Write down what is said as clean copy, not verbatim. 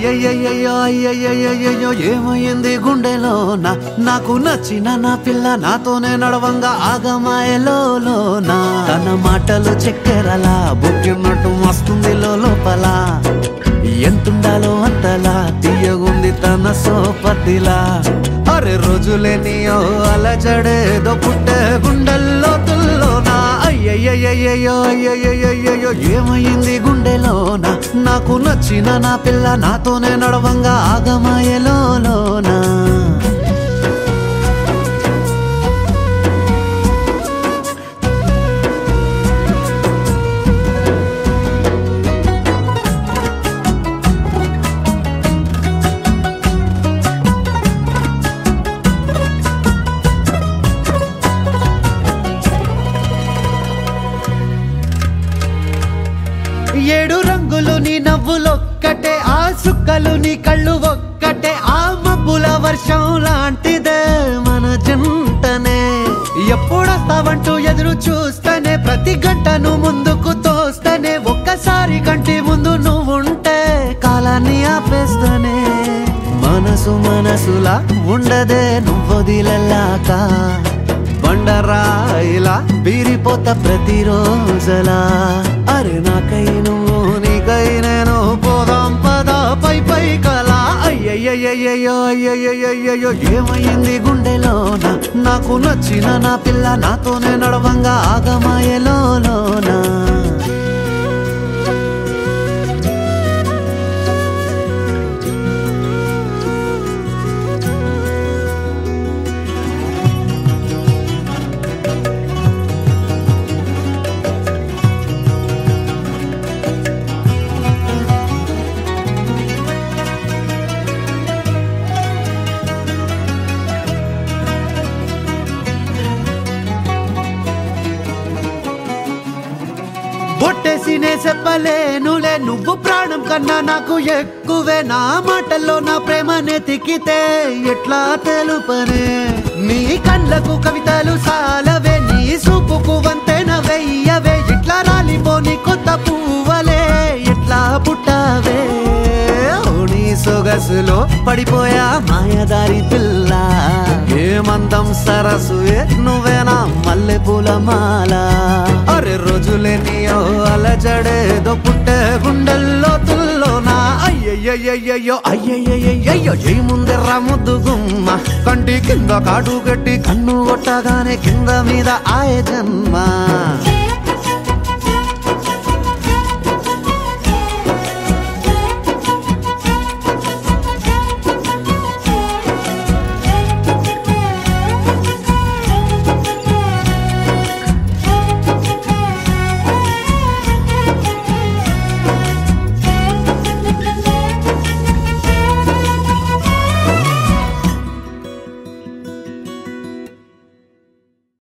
అయ్యయ్యయ్యో అయ్యయ్యయ్యో ఏమైంది గుండెలోనా నాకు నచ్చిన నా పిల్ల నాతోనే నడవంగా ఆగమాయలోనా తన మాటలు చక్కెరలా బొక్కినట్టు వస్తుంది లోపల ఎంతుండాలో అంతలా తీయగుంది తన సోపతిలా అరే రోజులేనియో అలజడేదో పుట్టే గుండెల్లో తుల్లోనా అయ్యయ్యయ్యో అయ్యయ్యయ్యో ఏమైంది గుండెలోనా నాకు నచ్చిన నా పిల్ల నాతోనే నడవంగా ఆగమాయలోనా ఏడు రంగులు నీ నవ్వులొక్కటే ఆ సుక్కలు నీ కళ్ళు ఒక్కటే ఆ మబ్బుల వర్షం లాంటిదే మన జంటనే ఎప్పుడొస్తావంటూ ఎదురు చూస్తేనే ప్రతి గంటను ముందుకు తోస్తేనే ఒక్కసారి కంటి ముందు నువ్వుంటే కాలాన్ని ఆపేస్తేనే మనసులా ఉండదే నువ్వొదిలెల్లాక బండరాయిలా బీరిపోత ప్రతిరోజలా అరే నాకై నువ్వు నీకై నేను పోదాం పద పై కలా అయ్యయ్యయ్యో అయ్యయ్యయ్యో ఏమైంది గుండెలోనా నాకు నచ్చిన నా పిల్ల నాతోనే నడవంగా ఆగమాయలోనా బొట్టేసినే చెప్పలేనులే నువ్వు ప్రాణం కన్నా నాకు ఎక్కువే నా మాటల్లో నా ప్రేమనే తిక్కితే ఎట్లా తెలుపనే నీ కళ్ళకు కవితలు సాలవే నీ సూపుకు వంతెన వెయ్యవే ఇట్లా రాలిపోని కొత్త పువ్వలే ఎట్లా పుట్టావే నీ సొగసులో పడిపోయా మాయదారి పిల్ల ఏమందం సరసువే నువ్వేనా మల్లె పూల మాల అరే రోజులేనియో అలజడేదో పుట్టే గుండెల్లో తుల్లోనా అయ్యయ్యయ్యో అయ్యయ్యయ్యో ఏముందెర్రా ముద్దు గుమ్మ కంటి కింద కాటు కట్టి కన్ను కొట్టగానే కింద మీద ఆయ జన్మ